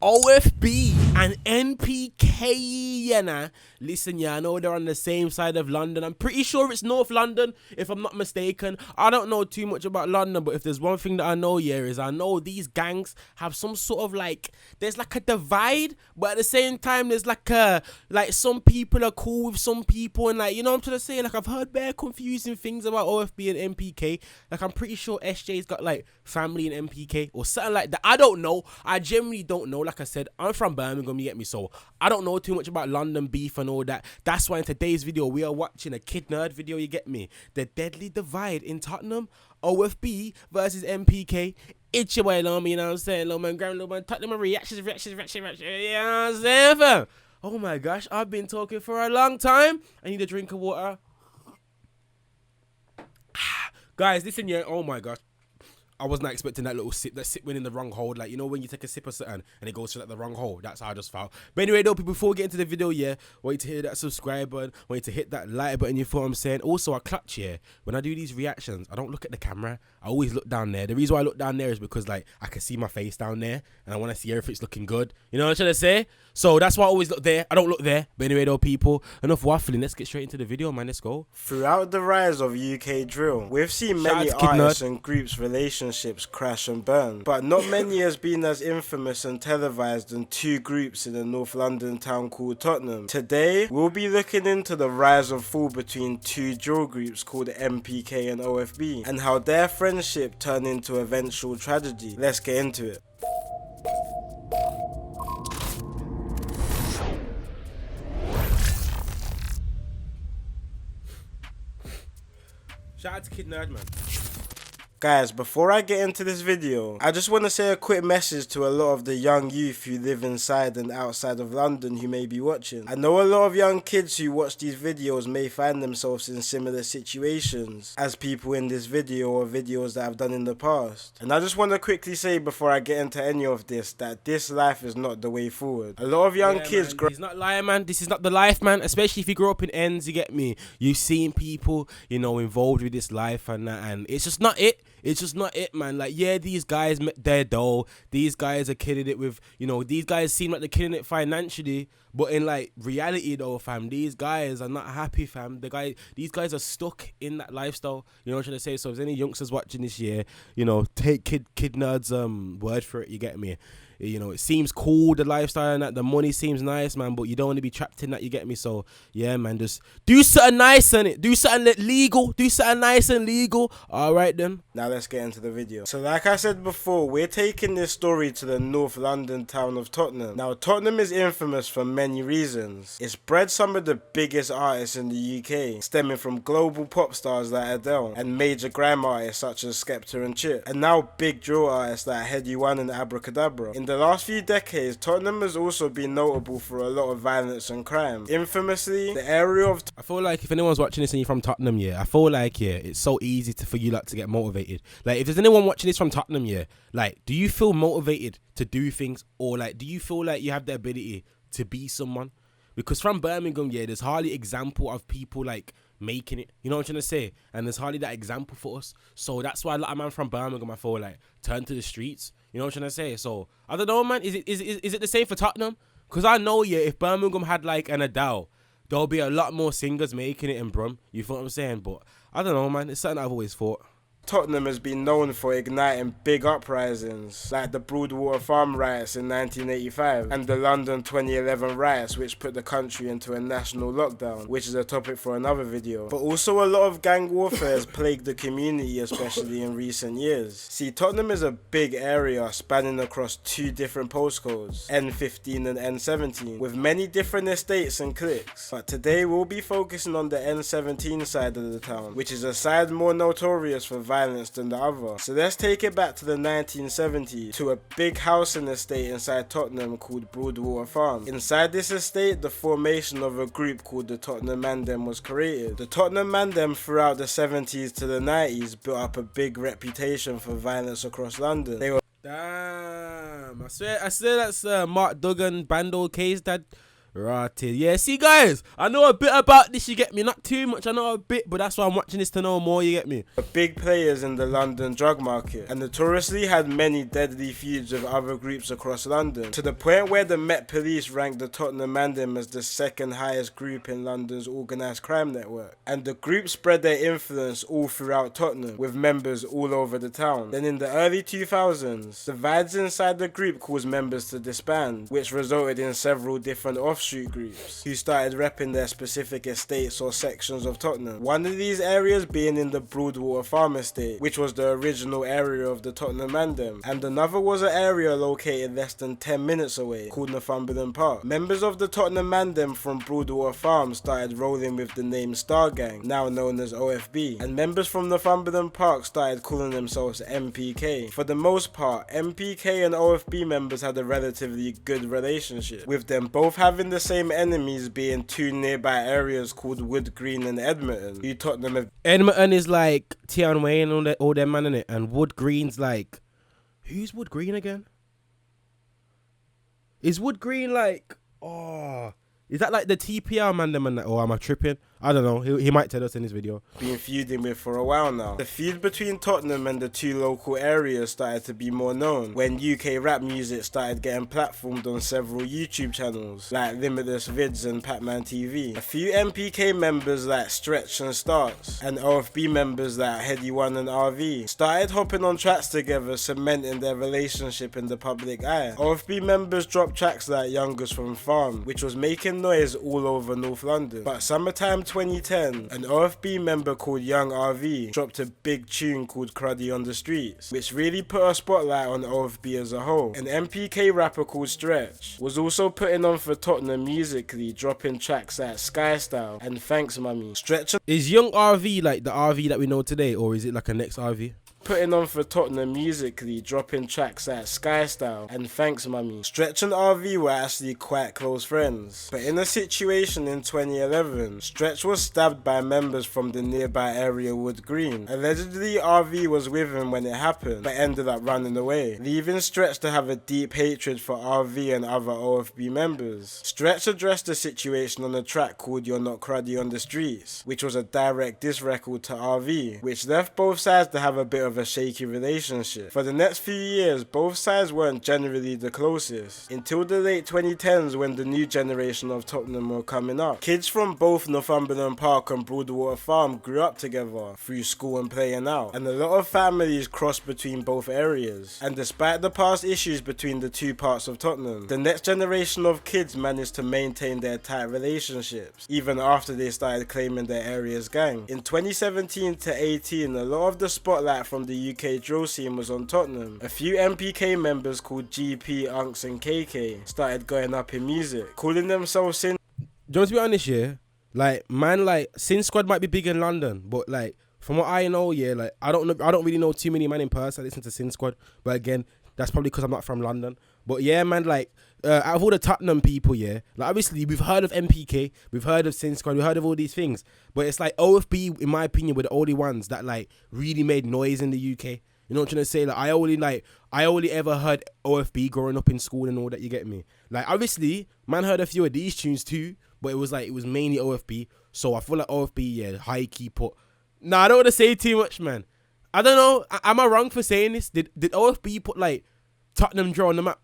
OFB and NPK, you know. Listen, yeah, I know they're on the same side of London. I'm pretty sure it's North London, if I'm not mistaken. I don't know too much about London, but if there's one thing that I know here is I know these gangs have some sort of there's like a divide, but at the same time, there's some people are cool with some people, and you know what I'm trying to say? I've heard bare confusing things about OFB and NPK. I'm pretty sure SJ's got family in NPK or something like that. I don't know. I genuinely don't know. Like I said, I'm from Birmingham, you get me? So I don't know too much about London beef and all that. That's why in today's video, we are watching a Kid Nerd video, you get me? The deadly divide in Tottenham, OFB versus NPK. It's your boy, Lomi, you know what I'm saying? Low man, Graham, Low man, Tottenham, reactions. You know what I'm saying, fam? Oh my gosh, I've been talking for a long time. I need a drink of water. Guys, listen, yeah, oh my gosh. I was not expecting that little sip. That sip went in the wrong hole. You know when you take a sip of something and it goes to the wrong hole? That's how I just felt. But anyway, though, people, before we get into the video, yeah, want you to hit that subscribe button. Want you to hit that like button, you feel what I'm saying? Also, I clutch here. When I do these reactions, I don't look at the camera. I always look down there. The reason why I look down there is because, I can see my face down there and I want to see everything's looking good. You know what I'm trying to say? So that's why I always look there. I don't look there. But anyway, though, people, enough waffling. Let's get straight into the video, man. Let's go. Throughout the rise of UK drill, we've seen many artists and groups' relationships crash and burn, but not many has been as infamous and televised than two groups in a North London town called Tottenham. Today, we'll be looking into the rise and fall between two drill groups called MPK and OFB, and how their friendship turned into eventual tragedy. Let's get into it. Shout out to Kid Nerd, man. Guys, before I get into this video, I just want to say a quick message to a lot of the young youth who live inside and outside of London who may be watching. I know a lot of young kids who watch these videos may find themselves in similar situations as people in this video or videos that I've done in the past. And I just want to quickly say before I get into any of this, that this life is not the way forward. A lot of young kids grow. He's not lying, man. This is not the life, man. Especially if you grow up in ends, you get me? You've seen people, you know, involved with this life and that, and it's just not it. It's just not it, man. Yeah, these guys, they're dull. These guys are killing it with, you know, these guys seem like they're killing it financially. But in, reality, though, fam, these guys are not happy, fam. These guys are stuck in that lifestyle. You know what I'm trying to say? So if there's any youngsters watching this year, you know, take Kid Nerd's word for it, you get me? You know, it seems cool, the lifestyle and that, the money seems nice, man, but you don't want to be trapped in that, you get me? So, yeah, man, just do something nice in it. Do something legal. Do something nice and legal. All right, then. Now let's get into the video. So like I said before, we're taking this story to the North London town of Tottenham. Now, Tottenham is infamous for many reasons. It's bred some of the biggest artists in the UK, stemming from global pop stars like Adele and major grime artists such as Skepta and Chip, and now big drill artists like Headie One and Abracadabra. In the last few decades, Tottenham has also been notable for a lot of violence and crime. Infamously, the area of... I feel like if anyone's watching this and you're from Tottenham, yeah, I feel like, yeah, it's so easy for you to get motivated. If there's anyone watching this from Tottenham, yeah, do you feel motivated to do things, or do you feel like you have the ability to be someone? Because from Birmingham, yeah, there's hardly example of people making it. You know what I'm trying to say? And there's hardly that example for us. So that's why a lot of man from Birmingham, I feel turn to the streets. You know what I'm trying to say? So I don't know, man. Is it the same for Tottenham? Because I know, yeah, if Birmingham had an Adele, there'll be a lot more singers making it in Brum. You feel what I'm saying? But I don't know, man. It's something I've always thought. Tottenham has been known for igniting big uprisings like the Broadwater Farm riots in 1985 and the London 2011 riots, which put the country into a national lockdown, which is a topic for another video. But also a lot of gang warfare has plagued the community, especially in recent years. See, Tottenham is a big area spanning across two different postcodes, N15 and N17, with many different estates and cliques. But today we'll be focusing on the N17 side of the town, which is a side more notorious for violence than the other. So let's take it back to the 1970s to a big housing estate inside Tottenham called Broadwater Farm. Inside this estate, the formation of a group called the Tottenham Mandem was created. The Tottenham Mandem throughout the 70s to the 90s built up a big reputation for violence across London. They were Damn, I swear that's Mark Duggan Bando case that Rotted. Yeah, see guys, I know a bit about this, you get me? Not too much, I know a bit, but that's why I'm watching this to know more, you get me? Big players in the London drug market, and notoriously had many deadly feuds with other groups across London, to the point where the Met Police ranked the Tottenham Mandem as the second highest group in London's organised crime network. And the group spread their influence all throughout Tottenham, with members all over the town. Then in the early 2000s, divides inside the group caused members to disband, which resulted in several different offshoot groups, who started repping their specific estates or sections of Tottenham. One of these areas being in the Broadwater Farm Estate, which was the original area of the Tottenham Mandem, and another was an area located less than 10 minutes away, called Northumberland Park. Members of the Tottenham Mandem from Broadwater Farm started rolling with the name Star Gang, now known as OFB, and members from Northumberland Park started calling themselves MPK. For the most part, MPK and OFB members had a relatively good relationship, with them both having the same enemies being two nearby areas called Wood Green and Edmonton, who Tottenham have. Edmonton is like Tion Wayne and all them man in it, and Wood Green's like, who's Wood Green again? Is Wood Green like, is that like the TPR man them and that? Or am I tripping? I don't know. He might tell us in this video. Been feuding with for a while now. The feud between Tottenham and the two local areas started to be more known when UK rap music started getting platformed on several YouTube channels like Limitless Vids and Pac-Man TV. A few MPK members like Stretch and Starts, and OFB members like Heady One and RV started hopping on tracks together, cementing their relationship in the public eye. OFB members dropped tracks like Youngers from Farm, which was making noise all over North London. But summertime 2010, an OFB member called Young RV dropped a big tune called Cruddy on the Streets, which really put a spotlight on OFB as a whole. An MPK rapper called Stretch was also putting on for Tottenham musically, dropping tracks like Sky Style and Thanks Mummy. Stretch is Young RV like the RV that we know today, or is it like a next RV? Putting on for Tottenham musically, dropping tracks like Sky Style and Thanks Mummy. Stretch and RV were actually quite close friends, but in a situation in 2011, Stretch was stabbed by members from the nearby area Wood Green. Allegedly, RV was with him when it happened, but ended up running away, leaving Stretch to have a deep hatred for RV and other OFB members. Stretch addressed the situation on a track called You're Not Cruddy on the Streets, which was a direct diss record to RV, which left both sides to have a bit of a shaky relationship. For the next few years, both sides weren't generally the closest, until the late 2010s when the new generation of Tottenham were coming up. Kids from both Northumberland Park and Broadwater Farm grew up together through school and playing out, and a lot of families crossed between both areas. And despite the past issues between the two parts of Tottenham, the next generation of kids managed to maintain their tight relationships, even after they started claiming their area's gang. In 2017 to 18, a lot of the spotlight from the UK drill scene was on Tottenham. A few MPK members called GP, Unks and KK started going up in music, calling themselves Sin. Just to be honest, yeah, like man, like Sin Squad might be big in London, but like from what I know, yeah, like I don't really know too many man in person. I listen to Sin Squad, but again, that's probably because I'm not from London. But yeah, man, like out of all the Tottenham people, yeah, like obviously we've heard of MPK, we've heard of Sin Squad, we've heard of all these things, but it's like OFB, in my opinion, were the only ones that like really made noise in the UK. You know what I'm trying to say? Like I only ever heard OFB growing up in school and all that. You get me? Like obviously, man heard a few of these tunes too, but it was mainly OFB. So I feel like OFB, yeah, high key put. Nah, I don't want to say too much, man. I don't know. Am I wrong for saying this? Did OFB put like Tottenham draw on the map?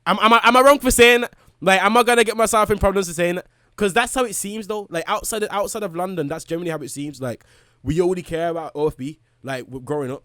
Am I wrong for saying that? Like, am I gonna get myself in problems for saying that? Because that's how it seems though. Like outside of London, that's generally how it seems. Like we only care about OFB. Like growing up,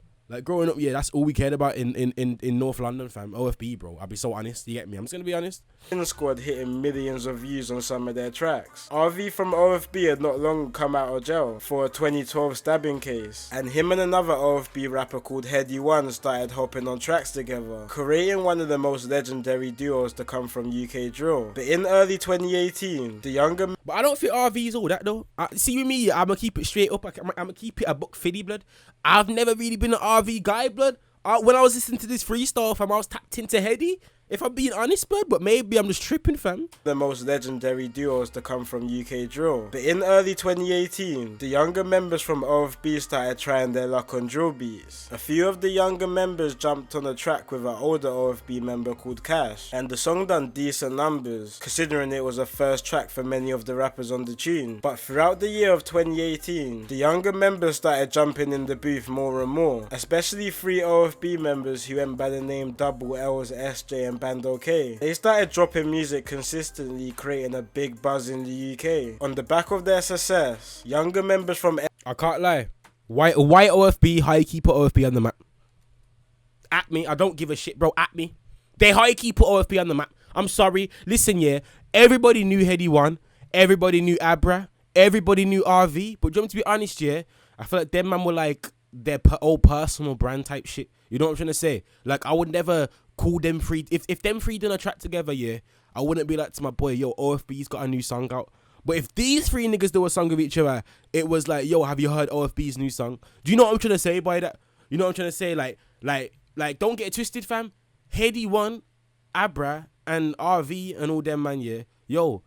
yeah, that's all we cared about in North London, fam. OFB, bro. I'll be so honest. You get me? I'm just gonna be honest. Sin Squad hitting millions of views on some of their tracks. RV from OFB had not long come out of jail for a 2012 stabbing case, and him and another OFB rapper called Heady One started hopping on tracks together, creating one of the most legendary duos to come from UK drill. But in early 2018, the younger... But I don't think RV's all that though. See with me, I'm gonna keep it straight up. I'm gonna keep it a buck fiddy, blood. I've never really been an RV guy, blood. When I was listening to this freestyle, fam, I was tapped into Heady. If I'm being honest, bud, but maybe I'm just tripping, fam. The most legendary duos to come from UK drill. But in early 2018, the younger members from Ofb started trying their luck on drill beats. A few of the younger members jumped on a track with an older Ofb member called Cash, and the song done decent numbers, considering it was a first track for many of the rappers on the tune. But throughout the year of 2018, the younger members started jumping in the booth more and more, especially 3 Ofb members who went by the name Double L's, SJ and Bando K. They started dropping music consistently, creating a big buzz in the UK. On the back of their success, younger members from I can't lie. White Ofb, high key put Ofb on the map. At me, I don't give a shit, bro. At me. They high key put Ofb on the map. I'm sorry. Listen, yeah. Everybody knew Heady One. Everybody knew Abra. Everybody knew RV. But do you want me to be honest, yeah? I feel like them man were like their old personal brand type shit. You know what I'm trying to say? Like, I would never call them three. If them three done a track together, yeah, I wouldn't be like to my boy, yo, OFB's got a new song out. But if these 3 niggas do a song with each other, it was like, yo, have you heard OFB's new song? Do you know what I'm trying to say by that? You know what I'm trying to say? Like, don't get it twisted, fam. Heady One, Abra, and RV and all them, man, yeah. Yo,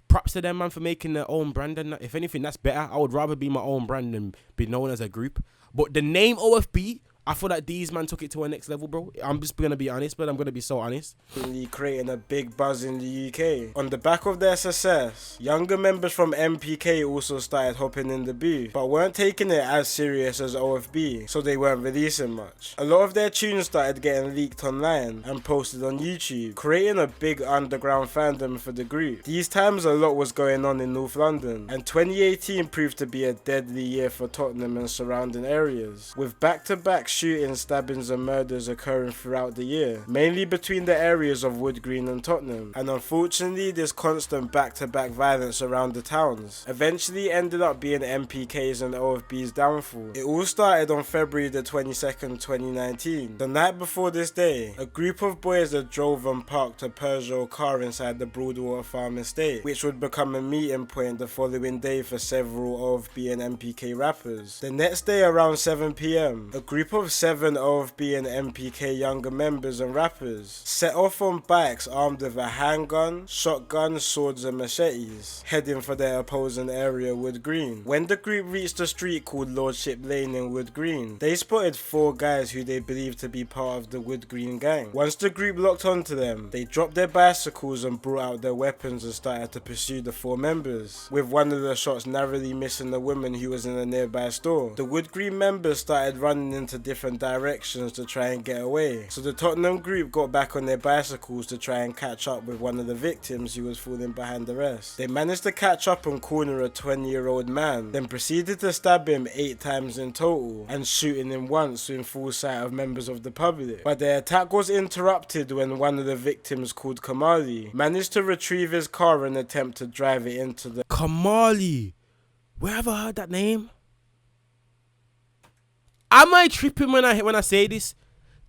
props to them, man, for making their own brand. And if anything, that's better. I would rather be my own brand than be known as a group. But the name OFB, I feel like these man took it to a next level, bro. I'm just gonna be honest, but I'm gonna be so honest. Creating a big buzz in the UK. On the back of their success, younger members from Npk also started hopping in the booth, but weren't taking it as serious as Ofb, so they weren't releasing much. A lot of their tunes started getting leaked online and posted on YouTube, creating a big underground fandom for the group. These times a lot was going on in North London, and 2018 proved to be a deadly year for Tottenham and surrounding areas, with back-to-back shootings, stabbings and murders occurring throughout the year, mainly between the areas of Wood Green and Tottenham, and unfortunately this constant back-to-back violence around the towns eventually ended up being MPK's and OFB's downfall. It all started on February the 22nd, 2019. The night before this day, a group of boys had drove and parked a Peugeot car inside the Broadwater Farm estate, which would become a meeting point the following day for several OFB and MPK rappers. The next day around 7 PM, a group of 7 Ofb and Npk younger members and rappers set off on bikes armed with a handgun, shotguns, swords and machetes, heading for their opposing area Wood Green. When the group reached a street called Lordship Lane in Wood Green, they spotted 4 guys who they believed to be part of the Wood Green gang. Once the group locked onto them, they dropped their bicycles and brought out their weapons and started to pursue the 4 members, with one of the shots narrowly missing the woman who was in a nearby store. The Wood Green members started running into different directions to try and get away, so the Tottenham group got back on their bicycles to try and catch up with one of the victims who was falling behind the rest. They managed to catch up and corner a 20-year-old man, then proceeded to stab him 8 times in total and shooting him once in full sight of members of the public. But their attack was interrupted when one of the victims, called Kamali, managed to retrieve his car and attempt to drive it into the... Kamali, where have I heard that name? Am I tripping when I say this?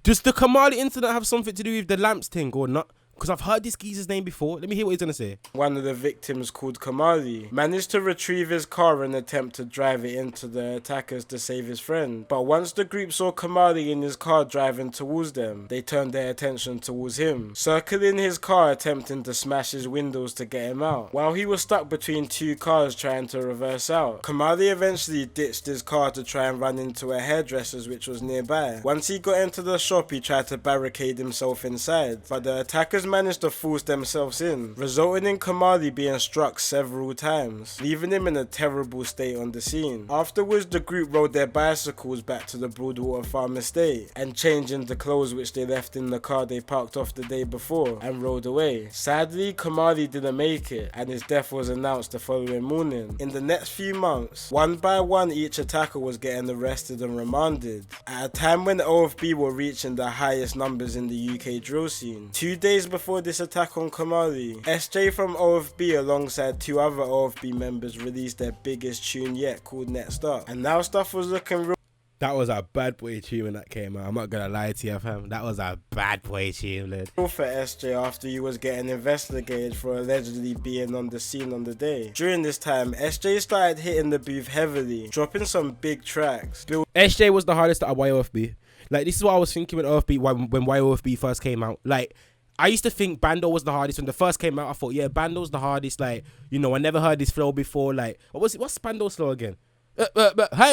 Does the Kamali incident have something to do with the lamps thing or not? Because I've heard this geezer's name before. Let me hear what he's going to say. One of the victims, called Kamali, managed to retrieve his car and attempt to drive it into the attackers to save his friend. But once the group saw Kamali in his car driving towards them, they turned their attention towards him, circling his car attempting to smash his windows to get him out. While he was stuck between 2 cars trying to reverse out, Kamali eventually ditched his car to try and run into a hairdresser's which was nearby. Once he got into the shop, he tried to barricade himself inside, but the attackers managed to force themselves in, resulting in Kamali being struck several times, leaving him in a terrible state on the scene. Afterwards, the group rode their bicycles back to the Broadwater Farm estate and changed into clothes which they left in the car they parked off the day before and rode away. Sadly, Kamali didn't make it and his death was announced the following morning. In the next few months, one by one each attacker was getting arrested and remanded, at a time when OFB were reaching the highest numbers in the UK drill scene. 2 days before this attack on Kamali, SJ from OFB alongside 2 other OFB members released their biggest tune yet, called Next Up, and now stuff was looking real. That was a bad boy tune when that came out. I'm not gonna lie to you, fam. That was a bad boy tune, lad. For SJ after he was getting investigated for allegedly being on the scene on the day. During this time, SJ started hitting the booth heavily, dropping some big tracks. SJ was the hardest at YOFB. Like, this is what I was thinking with OFB when YOFB first came out. Like, I used to think Bando was the hardest when the first came out. I thought, yeah, Bando's the hardest. Like, you know, I never heard this flow before. Like, what was it? What's Bando's flow again? You know what I'm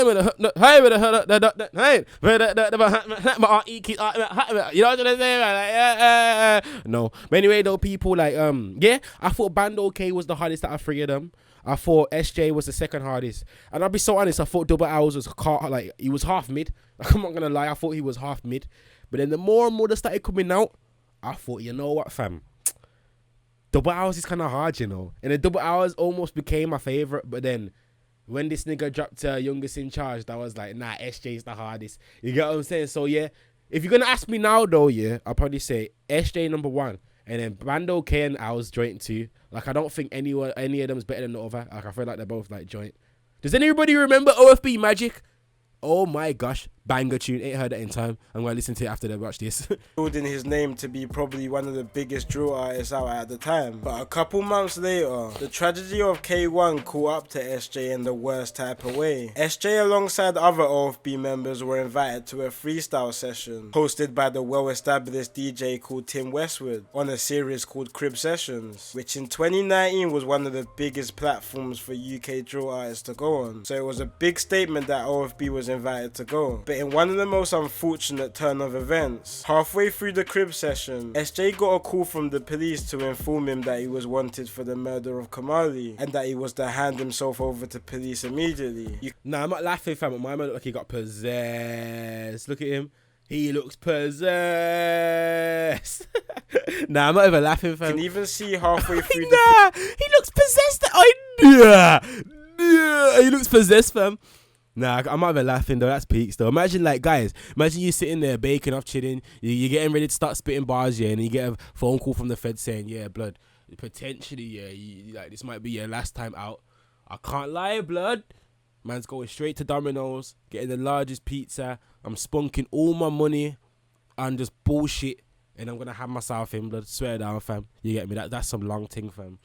saying? No, but anyway, though, people like yeah, I thought Bando K was the hardest out of three of them. I thought SJ was the second hardest, and I'll be so honest, I thought Double Owls was like he was half mid. I'm not gonna lie, I thought he was half mid, but then the more and more that started coming out, I thought, you know what, fam, Double Owls is kind of hard, you know, and the Double Owls almost became my favorite, but then when this nigga dropped Youngest in Charge, that was like, nah, SJ's the hardest. You get what I'm saying? So yeah, if you're gonna ask me now though, yeah, I'll probably say SJ number 1, and then Bando K and Owls joint 2. Like, I don't think any of them's better than the other. Like, I feel like they're both like joint. Does anybody remember OFB Magic? Oh my gosh, banger tune. Ain't heard that in time. I'm gonna listen to it after they watch this. Building his name to be probably one of the biggest drill artists out at the time. But a couple months later, the tragedy of K1 caught up to SJ in the worst type of way. SJ alongside other OFB members were invited to a freestyle session hosted by the well-established DJ called Tim Westwood on a series called Crib Sessions, which in 2019 was one of the biggest platforms for UK drill artists to go on. So it was a big statement that OFB was invited to go. But in one of the most unfortunate turn of events, halfway through the crib session, SJ got a call from the police to inform him that he was wanted for the murder of Kamali and that he was to hand himself over to police immediately. Nah, I'm not laughing, fam, but my man looked like he got possessed. Look at him. He looks possessed. Nah, I'm not even laughing, fam. You can even see halfway through nah, he looks possessed. Nah, he looks possessed, fam. Nah, I'm not even laughing though. That's peaks though. Imagine, like, guys, imagine you sitting there baking up, chilling. You're getting ready to start spitting bars, yeah, and you get a phone call from the Fed saying, yeah, blood, potentially, yeah, like, this might be your last time out. I can't lie, blood. Man's going straight to Domino's, getting the largest pizza. I'm spunking all my money on just bullshit, and I'm gonna have myself in, blood. Swear down, fam. You get me? That's some long thing, fam.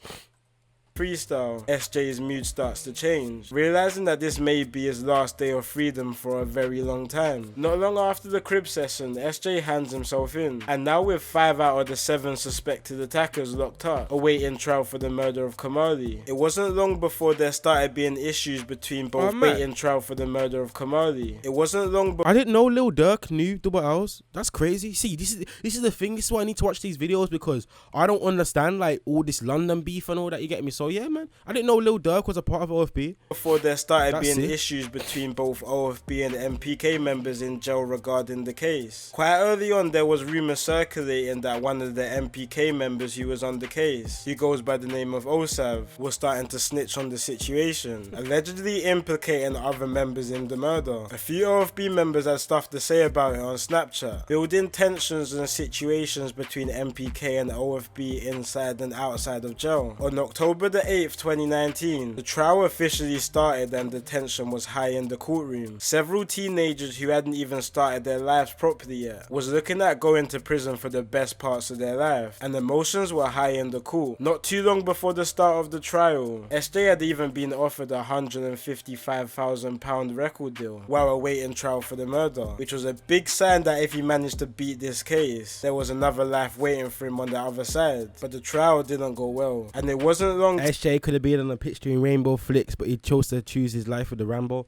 Freestyle, SJ's mood starts to change, realizing that this may be his last day of freedom for a very long time. Not long after the crib session, SJ hands himself in, and now with 5 out of the 7 suspected attackers locked up, awaiting trial for the murder of Kamali. It wasn't long before there started being issues between both waiting trial for the murder of Kamali. It wasn't long I didn't know Lil Durk knew Double Owls. That's crazy. See, this is the thing. This is why I need to watch these videos, because I don't understand, like, all this London beef and all that. You get me? So yeah, man, I didn't know Lil Durk was a part of OFB. Before there started being issues between both OFB and MPK members in jail regarding the case. Quite early on, there was rumours circulating that one of the MPK members who was on the case, who goes by the name of Ofb, was starting to snitch on the situation, allegedly implicating other members in the murder. A few OFB members had stuff to say about it on Snapchat, building tensions and situations between MPK and OFB inside and outside of jail. On October the 8th, 2019, the trial officially started and the tension was high in the courtroom. Several teenagers who hadn't even started their lives properly yet was looking at going to prison for the best parts of their life, and emotions were high in the court. Not too long before the start of the trial, SJ had even been offered a £155,000 record deal while awaiting trial for the murder, which was a big sign that if he managed to beat this case, there was another life waiting for him on the other side. But the trial didn't go well, and it wasn't long. SJ could have been on a pitch doing Rainbow Flicks, but he chose to choose his life with the Rambo.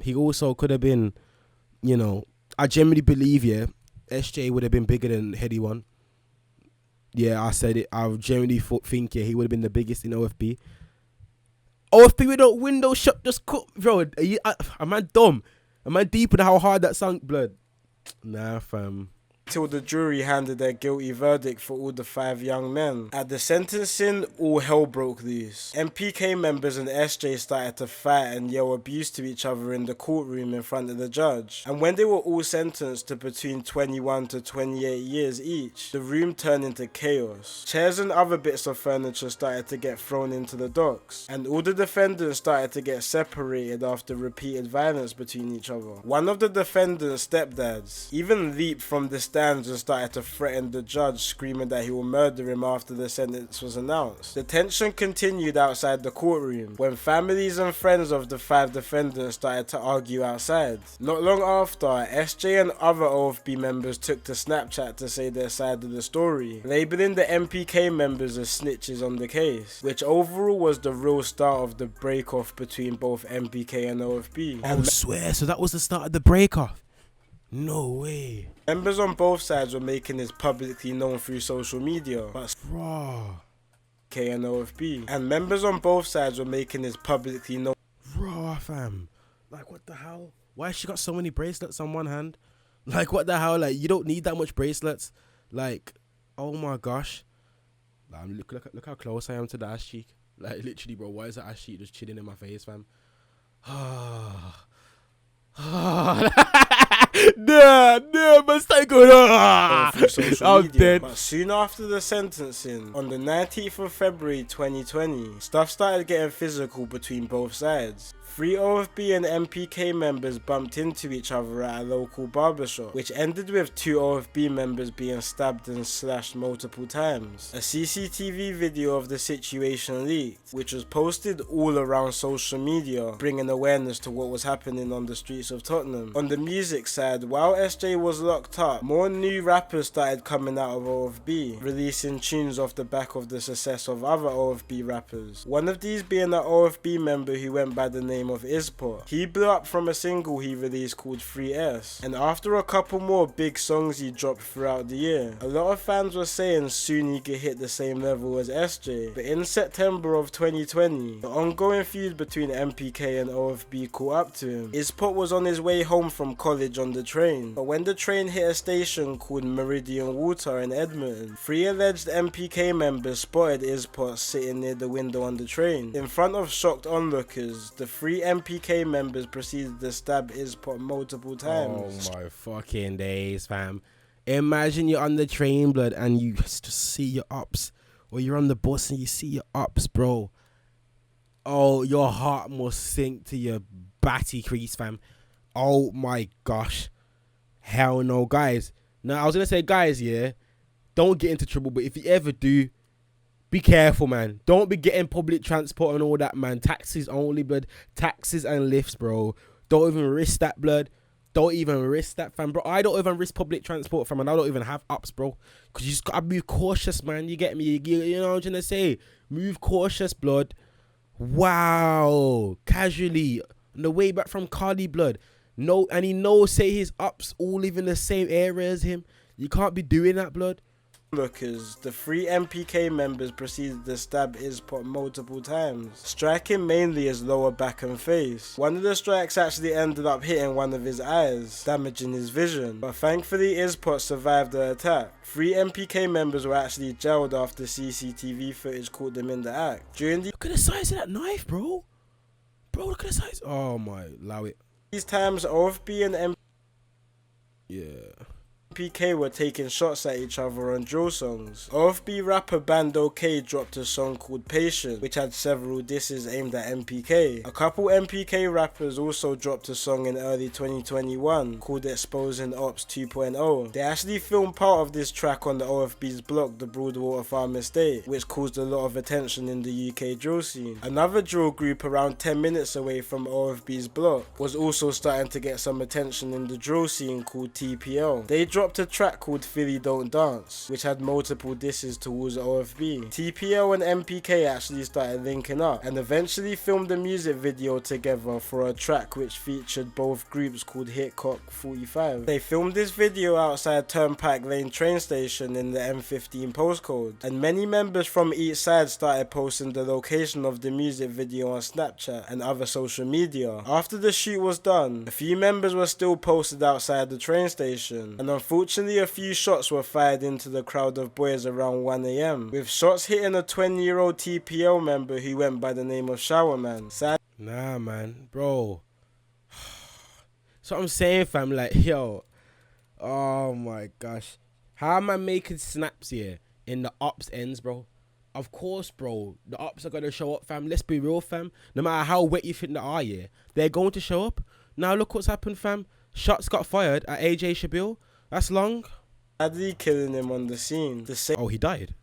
He also could have been, you know, I genuinely believe, yeah, SJ would have been bigger than Heady One. Yeah, I said it. I genuinely think, yeah, he would have been the biggest in OFB. OFB without window shut, just cook, bro. Am I dumb? Am I deep in how hard that sunk, blood? Nah, fam. Till the jury handed their guilty verdict for all the 5 young men. At the sentencing, all hell broke loose. MPK members and SJ started to fight and yell abuse to each other in the courtroom in front of the judge. And when they were all sentenced to between 21 to 28 years each, the room turned into chaos. Chairs and other bits of furniture started to get thrown into the docks, and all the defendants started to get separated after repeated violence between each other. One of the defendants' stepdads even leaped from the stands and started to threaten the judge, screaming that he will murder him after the sentence was announced. The tension continued outside the courtroom when families and friends of the 5 defendants started to argue outside. Not long after, SJ and other OFB members took to Snapchat to say their side of the story, labeling the MPK members as snitches on the case, which overall was the real start of the break-off between both MPK and OFB. I swear, so that was the start of the break-off? No way. Members on both sides were making this publicly known through social media, but Raw. K and OFB. And members on both sides were making this publicly known. Raw, fam. Like, what the hell? Why has she got so many bracelets on one hand? Like, what the hell? Like, you don't need that much bracelets. Like, oh my gosh. Like, look how close I am to the ass cheek. Like, literally, bro, why is that ass cheek just chilling in my face, fam? Nah, but stay good. I'm dead. But soon after the sentencing, on the 19th of February 2020, stuff started getting physical between both sides. 3 OFB and MPK members bumped into each other at a local barbershop, which ended with 2 OFB members being stabbed and slashed multiple times. A CCTV video of the situation leaked, which was posted all around social media, bringing awareness to what was happening on the streets of Tottenham. On the music side, while SJ was locked up, more new rappers started coming out of OFB, releasing tunes off the back of the success of other OFB rappers. One of these being an OFB member who went by the name of Ispot. He blew up from a single he released called 3S, and after a couple more big songs he dropped throughout the year. A lot of fans were saying soon he could hit the same level as SJ, but in September of 2020, the ongoing feud between MPK and OFB caught up to him. Ispot was on his way home from college on the train, but when the train hit a station called Meridian Water in Edmonton, 3 alleged MPK members spotted Ispot sitting near the window on the train. In front of shocked onlookers, the 3 MPK members proceeded to stab Ispot multiple times. Oh my fucking days, fam. Imagine you're on the train, blood, and you just see your ups. Or you're on the bus and you see your ups, bro. Oh, your heart must sink to your batty crease, fam. Oh my gosh. Hell no, guys. Now, I was going to say, guys, yeah, don't get into trouble, but if you ever do, be careful, man. Don't be getting public transport and all that, man. Taxis only, blood. Taxis and lifts, bro. Don't even risk that, blood. Don't even risk that, fam, bro. I don't even risk public transport, fam, and I don't even have ups, bro. Because you just got to be cautious, man. You get me? You know what I'm trying to say? Move cautious, blood. Wow. Casually. On the way back from Cardi, blood. No, and he knows, say his ups all live in the same area as him. You can't be doing that, blood. Lookers, the 3 MPK members proceeded to stab Ispot multiple times, striking mainly his lower back and face. One of the strikes actually ended up hitting one of his eyes, damaging his vision, but thankfully Ispot survived the attack. 3 MPK members were actually jailed after CCTV footage caught them in the act. Look at the size of that knife, bro. Bro, look at the size. Oh my, allow it. These times, OFB and Yeah. MPK were taking shots at each other on drill songs. OFB rapper Bando K dropped a song called Patient, which had several disses aimed at MPK. A couple MPK rappers also dropped a song in early 2021 called Exposing Ops 2.0. They actually filmed part of this track on the OFB's block, the Broadwater Farm Estate, which caused a lot of attention in the UK drill scene. Another drill group around 10 minutes away from OFB's block was also starting to get some attention in the drill scene called TPL. They dropped a track called Philly Don't Dance, which had multiple disses towards OFB. TPL and MPK actually started linking up and eventually filmed a music video together for a track which featured both groups called Hitcock 45. They filmed this video outside Turnpike Lane train station in the M15 postcode, and many members from each side started posting the location of the music video on Snapchat and other social media. After the shoot was done, a few members were still posted outside the train station, and unfortunately a few shots were fired into the crowd of boys around 1 AM, with shots hitting a 20-year-old TPL member who went by the name of Showerman. Nah, man, bro. So I'm saying, fam, like, yo, oh my gosh, how am I making snaps here in the ops ends, bro? Of course, bro, the ops are gonna show up, fam. Let's be real, fam. No matter how wet you think they are, yeah, they're going to show up. Now look what's happened, fam. Shots got fired at AJ Shabil. That's long. Sadly killing him on the scene. The same Oh, he died.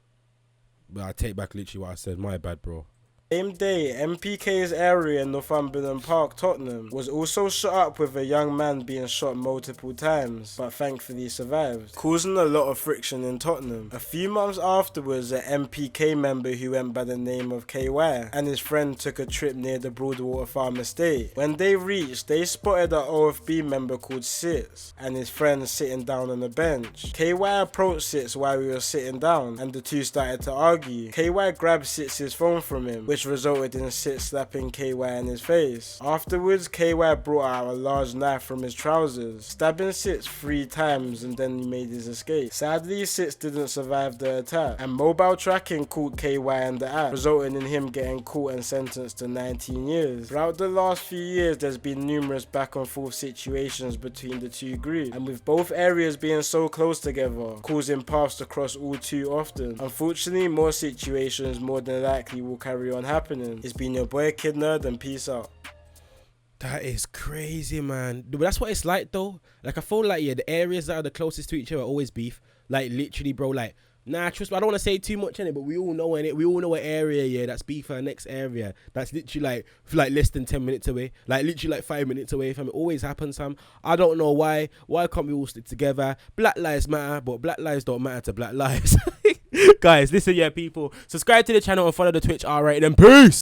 But I take back literally what I said. My bad, bro. day, MPK's area in Northumberland Park, Tottenham, was also shot up with a young man being shot multiple times, but thankfully survived, causing a lot of friction in Tottenham. A few months afterwards, an MPK member who went by the name of KY and his friend took a trip near the Broadwater Farm estate. When they reached, they spotted an Ofb member called Sitz and his friend sitting down on a bench. KY approached Sitz while we were sitting down and the two started to argue. KY grabbed Sitz's phone from him, which resulted in Sitz slapping KY in his face. Afterwards, KY brought out a large knife from his trousers, stabbing Sitz 3 times, and then he made his escape. Sadly, Sitz didn't survive the attack, and mobile tracking caught KY in the act, resulting in him getting caught and sentenced to 19 years. Throughout the last few years, there's been numerous back and forth situations between the two groups, and with both areas being so close together, causing paths to cross all too often. Unfortunately, more situations more than likely will carry on happening. It's been your boy Kid Nerd, and peace out. That is crazy, man. But that's what it's like, though. Like, I feel like, yeah, the areas that are the closest to each other are always beef. Like, literally, bro, like, nah, trust me, I don't want to say too much in it, but we all know in it. We all know an area, yeah, that's beef for the next area. That's literally like less than 10 minutes away. Like, literally like 5 minutes away from it. Always happens, Sam. I don't know why. Why can't we all stick together? Black lives matter, but black lives don't matter to black lives. Guys, listen, yeah, people. Subscribe to the channel and follow the Twitch. Alright, then peace.